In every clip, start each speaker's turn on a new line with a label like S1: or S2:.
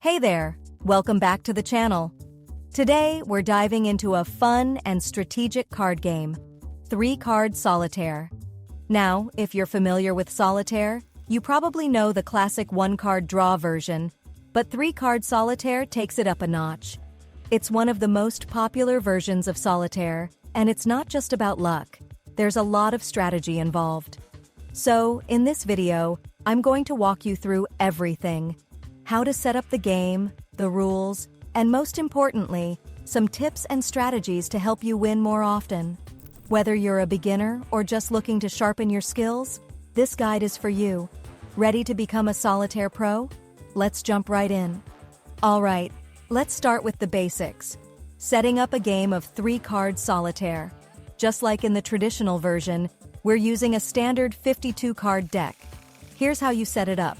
S1: Hey there, welcome back to the channel. Today, we're diving into a fun and strategic card game, Three-Card Solitaire. Now, if you're familiar with Solitaire, you probably know the classic one-card draw version, but Three-Card Solitaire takes it up a notch. It's one of the most popular versions of Solitaire, and it's not just about luck. There's a lot of strategy involved. So, in this video, I'm going to walk you through everything: how to set up the game, the rules, and most importantly, some tips and strategies to help you win more often. Whether you're a beginner or just looking to sharpen your skills, this guide is for you. Ready to become a solitaire pro? Let's jump right in. All right, let's start with the basics. Setting up a game of three-card solitaire. Just like in the traditional version, we're using a standard 52-card deck. Here's how you set it up.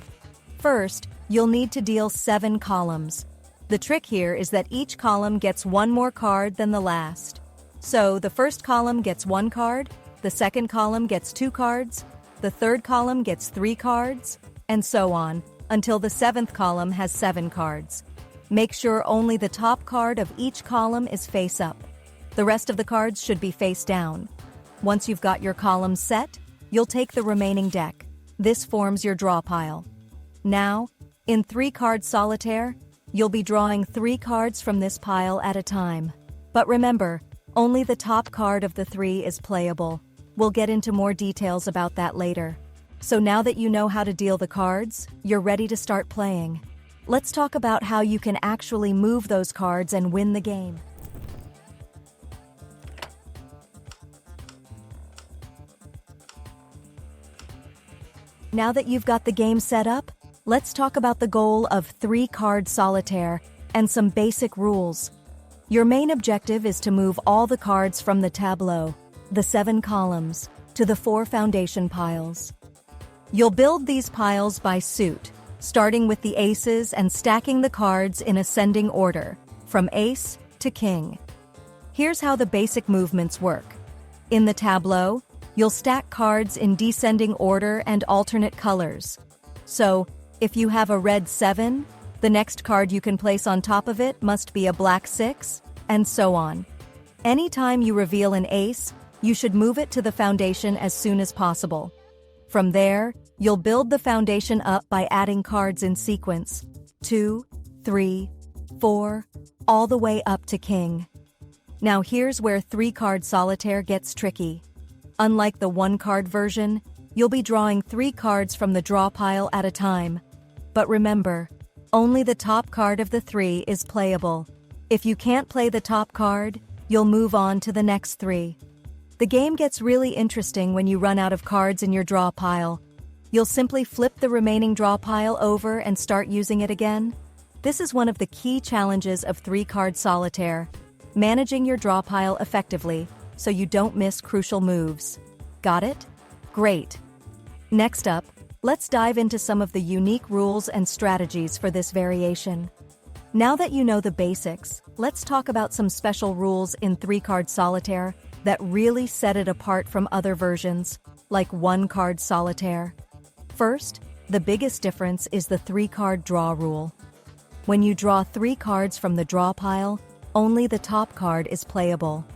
S1: First, you'll need to deal 7 columns. The trick here is that each column gets one more card than the last. So the first column gets 1 card, the second column gets 2 cards, the third column gets 3 cards, and so on, until the 7th column has 7 cards. Make sure only the top card of each column is face up. The rest of the cards should be face down. Once you've got your columns set, you'll take the remaining deck. This forms your draw pile. Now, in Three-Card Solitaire, you'll be drawing 3 cards from this pile at a time. But remember, only the top card of the 3 is playable. We'll get into more details about that later. So now that you know how to deal the cards, you're ready to start playing. Let's talk about how you can actually move those cards and win the game. Now that you've got the game set up, let's talk about the goal of Three-Card Solitaire and some basic rules. Your main objective is to move all the cards from the tableau, the 7 columns, to the 4 foundation piles. You'll build these piles by suit, starting with the aces and stacking the cards in ascending order, from ace to king. Here's how the basic movements work. In the tableau, you'll stack cards in descending order and alternate colors. So, if you have a red 7, the next card you can place on top of it must be a black 6, and so on. Anytime you reveal an ace, you should move it to the foundation as soon as possible. From there, you'll build the foundation up by adding cards in sequence: 2, 3, 4, all the way up to king. Now here's where Three-Card Solitaire gets tricky. Unlike the one-card version, you'll be drawing 3 cards from the draw pile at a time. But remember, only the top card of the 3 is playable. If you can't play the top card, you'll move on to the next 3. The game gets really interesting when you run out of cards in your draw pile. You'll simply flip the remaining draw pile over and start using it again. This is one of the key challenges of Three-Card Solitaire, managing your draw pile effectively so you don't miss crucial moves. Got it? Great. Next up, let's dive into some of the unique rules and strategies for this variation. Now that you know the basics, let's talk about some special rules in Three-Card Solitaire that really set it apart from other versions, like One-Card Solitaire. First, the biggest difference is the 3-card draw rule. When you draw 3 cards from the draw pile, only the top card is playable.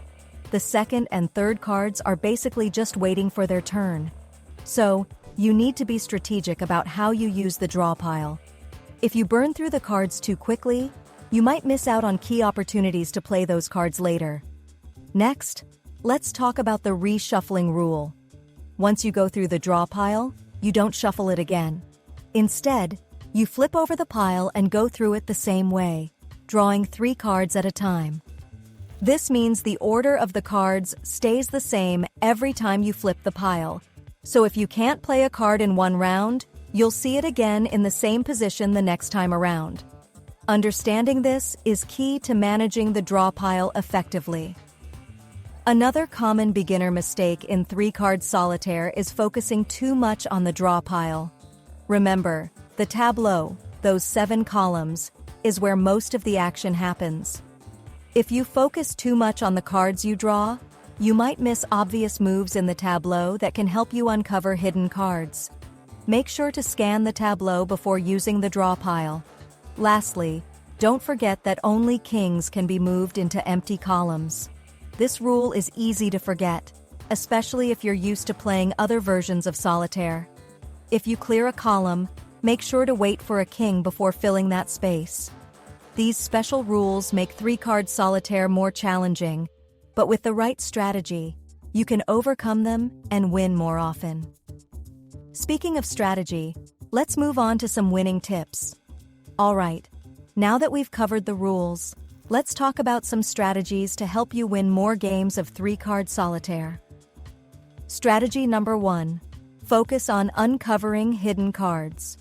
S1: The second and third cards are basically just waiting for their turn. So, you need to be strategic about how you use the draw pile. If you burn through the cards too quickly, you might miss out on key opportunities to play those cards later. Next, let's talk about the reshuffling rule. Once you go through the draw pile, you don't shuffle it again. Instead, you flip over the pile and go through it the same way, drawing 3 cards at a time. This means the order of the cards stays the same every time you flip the pile. So if you can't play a card in one round, you'll see it again in the same position the next time around. Understanding this is key to managing the draw pile effectively. Another common beginner mistake in Three-Card Solitaire is focusing too much on the draw pile. Remember, the tableau, those 7 columns, is where most of the action happens. If you focus too much on the cards you draw, you might miss obvious moves in the tableau that can help you uncover hidden cards. Make sure to scan the tableau before using the draw pile. Lastly, don't forget that only kings can be moved into empty columns. This rule is easy to forget, especially if you're used to playing other versions of solitaire. If you clear a column, make sure to wait for a king before filling that space. These special rules make three-card solitaire more challenging, but with the right strategy, you can overcome them and win more often. Speaking of strategy, let's move on to some winning tips. Alright, now that we've covered the rules, let's talk about some strategies to help you win more games of three-card solitaire. Strategy number 1. Focus on uncovering hidden cards.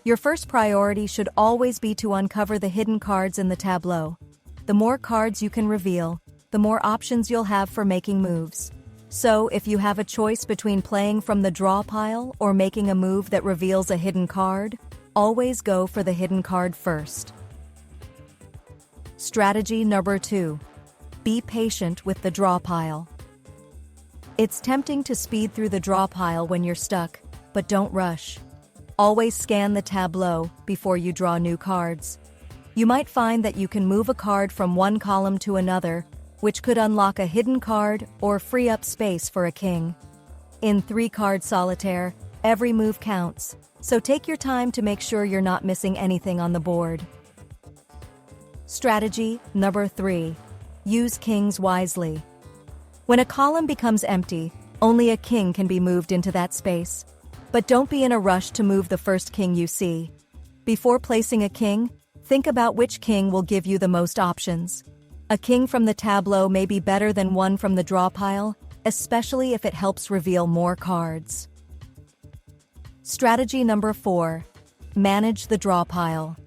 S1: Your first priority should always be to uncover the hidden cards in the tableau. The more cards you can reveal, the more options you'll have for making moves. So, if you have a choice between playing from the draw pile or making a move that reveals a hidden card, always go for the hidden card first. Strategy number 2. Be patient with the draw pile. It's tempting to speed through the draw pile when you're stuck, but don't rush. Always scan the tableau before you draw new cards. You might find that you can move a card from one column to another, which could unlock a hidden card or free up space for a king. In three-card solitaire, every move counts, so take your time to make sure you're not missing anything on the board. Strategy number 3. Use kings wisely. When a column becomes empty, only a king can be moved into that space. But don't be in a rush to move the first king you see. Before placing a king, think about which king will give you the most options. A king from the tableau may be better than one from the draw pile, especially if it helps reveal more cards. Strategy number 4. Manage the draw pile.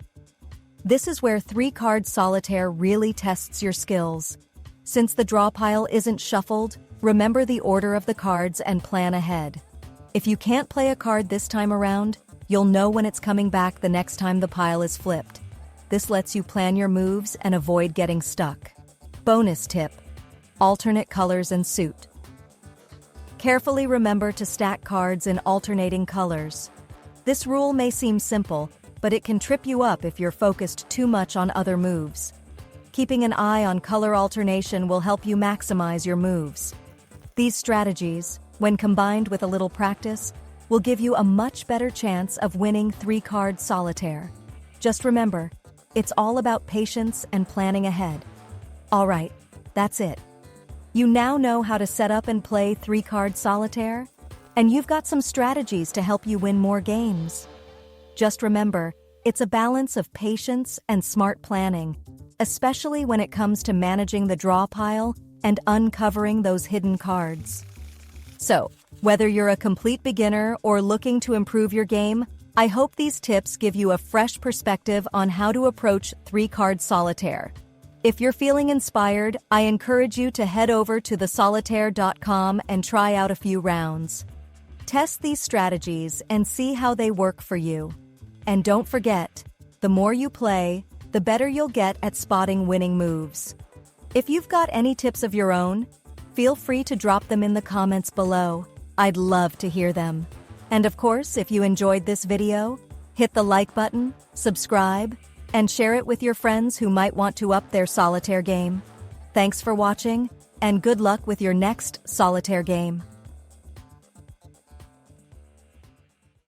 S1: This is where three-card solitaire really tests your skills. Since the draw pile isn't shuffled, remember the order of the cards and plan ahead. If you can't play a card this time around, you'll know when it's coming back the next time the pile is flipped. This lets you plan your moves and avoid getting stuck. Bonus tip: alternate colors and suit. Carefully remember to stack cards in alternating colors. This rule may seem simple, but it can trip you up if you're focused too much on other moves. Keeping an eye on color alternation will help you maximize your moves. These strategies, when combined with a little practice, will give you a much better chance of winning three-card solitaire. Just remember, it's all about patience and planning ahead. Alright, that's it. You now know how to set up and play three-card solitaire, and you've got some strategies to help you win more games. Just remember, it's a balance of patience and smart planning, especially when it comes to managing the draw pile and uncovering those hidden cards. So, whether you're a complete beginner or looking to improve your game, I hope these tips give you a fresh perspective on how to approach three-card solitaire. If you're feeling inspired, I encourage you to head over to thesolitaire.com and try out a few rounds. Test these strategies and see how they work for you. And don't forget, the more you play, the better you'll get at spotting winning moves. If you've got any tips of your own, feel free to drop them in the comments below. I'd love to hear them. And of course, if you enjoyed this video, hit the like button, subscribe, and share it with your friends who might want to up their solitaire game. Thanks for watching, and good luck with your next solitaire game.